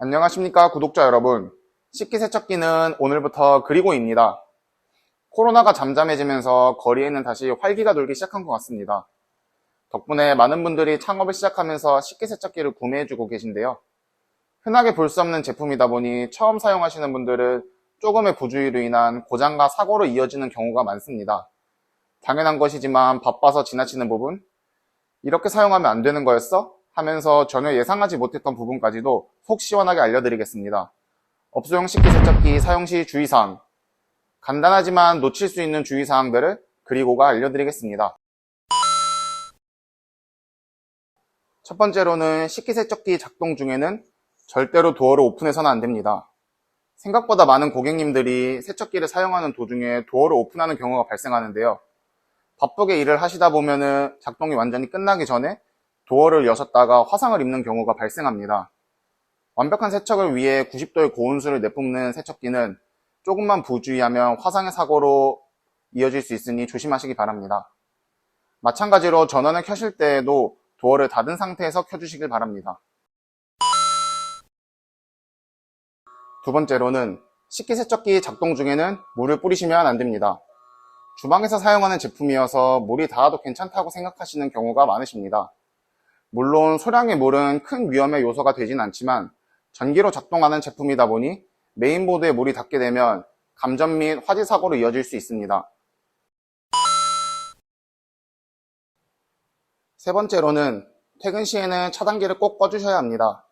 안녕하십니까 구독자 여러분. 식기세척기는 오늘부터 그리고입니다. 코로나가 잠잠해지면서 거리에는 다시 활기가 돌기 시작한 것 같습니다. 덕분에 많은 분들이 창업을 시작하면서 식기세척기를 구매해주고 계신데요. 흔하게 볼 수 없는 제품이다 보니 처음 사용하시는 분들은 조금의 부주의로 인한 고장과 사고로 이어지는 경우가 많습니다. 당연한 것이지만 바빠서 지나치는 부분, 이렇게 사용하면 안 되는 거였어? 하면서 전혀 예상하지 못했던 부분까지도 속 시원하게 알려드리겠습니다. 업소용 식기세척기 사용 시 주의사항, 간단하지만 놓칠 수 있는 주의사항들을 그리고가 알려드리겠습니다. 첫 번째로는 식기세척기 작동 중에는 절대로 도어를 오픈해서는 안 됩니다. 생각보다 많은 고객님들이 세척기를 사용하는 도중에 도어를 오픈하는 경우가 발생하는데요. 바쁘게 일을 하시다 보면은 작동이 완전히 끝나기 전에 도어를 여셨다가 화상을 입는 경우가 발생합니다. 완벽한 세척을 위해 90도의 고온수를 내뿜는 세척기는 조금만 부주의하면 화상의 사고로 이어질 수 있으니 조심하시기 바랍니다. 마찬가지로 전원을 켜실 때에도 도어를 닫은 상태에서 켜주시길 바랍니다. 두 번째로는 식기세척기 작동 중에는 물을 뿌리시면 안 됩니다. 주방에서 사용하는 제품이어서 물이 닿아도 괜찮다고 생각하시는 경우가 많으십니다. 물론 소량의 물은 큰 위험의 요소가 되진 않지만 전기로 작동하는 제품이다 보니 메인보드에 물이 닿게 되면 감전 및 화재 사고로 이어질 수 있습니다. 세 번째로는 퇴근 시에는 차단기를 꼭 꺼주셔야 합니다.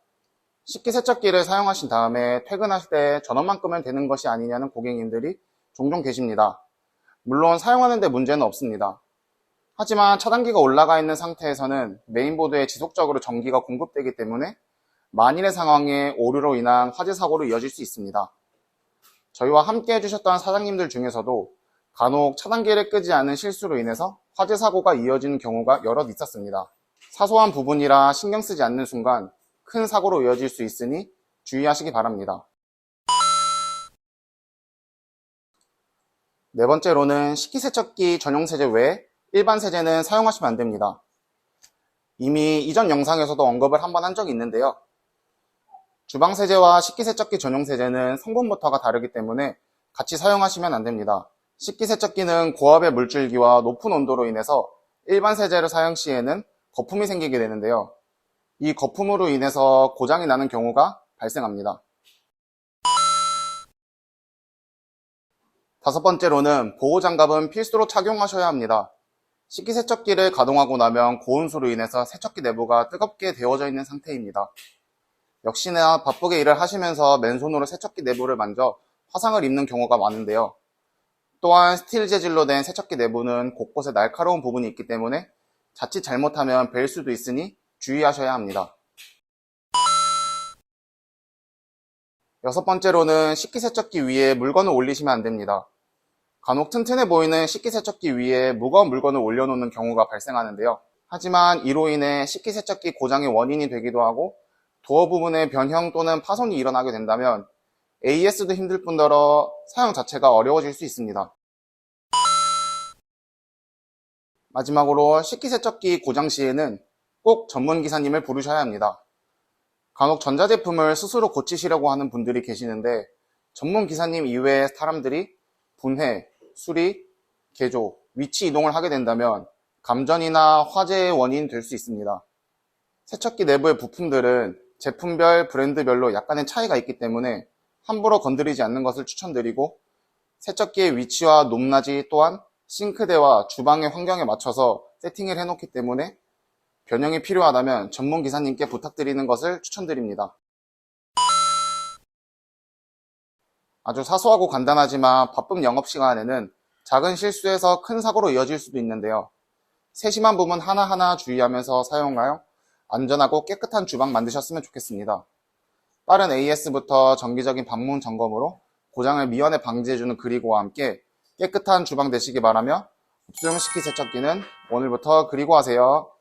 식기세척기를 사용하신 다음에 퇴근하실 때 전원만 끄면 되는 것이 아니냐는 고객님들이 종종 계십니다. 물론 사용하는데 문제는 없습니다. 하지만 차단기가 올라가 있는 상태에서는 메인보드에 지속적으로 전기가 공급되기 때문에 만일의 상황에 오류로 인한 화재 사고로 이어질 수 있습니다. 저희와 함께 해주셨던 사장님들 중에서도 간혹 차단기를 끄지 않은 실수로 인해서 화재 사고가 이어지는 경우가 여럿 있었습니다. 사소한 부분이라 신경 쓰지 않는 순간 큰 사고로 이어질 수 있으니 주의하시기 바랍니다. 네 번째로는 식기세척기 전용 세제 외에 일반 세제는 사용하시면 안 됩니다. 이미 이전 영상에서도 언급을 한번 한 적이 있는데요. 주방세제와 식기세척기 전용 세제는 성분부터가 다르기 때문에 같이 사용하시면 안 됩니다. 식기세척기는 고압의 물줄기와 높은 온도로 인해서 일반 세제를 사용 시에는 거품이 생기게 되는데요. 이 거품으로 인해서 고장이 나는 경우가 발생합니다. 다섯 번째로는 보호장갑은 필수로 착용하셔야 합니다. 식기세척기를 가동하고 나면 고온수로 인해서 세척기 내부가 뜨겁게 데워져 있는 상태입니다. 역시나 바쁘게 일을 하시면서 맨손으로 세척기 내부를 만져 화상을 입는 경우가 많은데요. 또한 스틸 재질로 된 세척기 내부는 곳곳에 날카로운 부분이 있기 때문에 자칫 잘못하면 벨 수도 있으니 주의하셔야 합니다. 여섯 번째로는 식기세척기 위에 물건을 올리시면 안 됩니다. 간혹 튼튼해 보이는 식기세척기 위에 무거운 물건을 올려놓는 경우가 발생하는데요. 하지만 이로 인해 식기세척기 고장의 원인이 되기도 하고 도어 부분의 변형 또는 파손이 일어나게 된다면 AS도 힘들 뿐더러 사용 자체가 어려워질 수 있습니다. 마지막으로 식기세척기 고장 시에는 꼭 전문 기사님을 부르셔야 합니다. 간혹 전자제품을 스스로 고치시려고 하는 분들이 계시는데 전문 기사님 이외의 사람들이 분해, 수리, 개조, 위치 이동을 하게 된다면 감전이나 화재의 원인이 될 수 있습니다. 세척기 내부의 부품들은 제품별, 브랜드별로 약간의 차이가 있기 때문에 함부로 건드리지 않는 것을 추천드리고 세척기의 위치와 높낮이 또한 싱크대와 주방의 환경에 맞춰서 세팅을 해놓기 때문에 변형이 필요하다면 전문 기사님께 부탁드리는 것을 추천드립니다. 아주 사소하고 간단하지만 바쁜 영업시간에는 작은 실수에서 큰 사고로 이어질 수도 있는데요. 세심한 부분 하나하나 주의하면서 사용하여 안전하고 깨끗한 주방 만드셨으면 좋겠습니다. 빠른 AS부터 정기적인 방문 점검으로 고장을 미연에 방지해주는 그리고와 함께 깨끗한 주방 되시기 바라며 업소용 식기세척기는 오늘부터 그리고 하세요.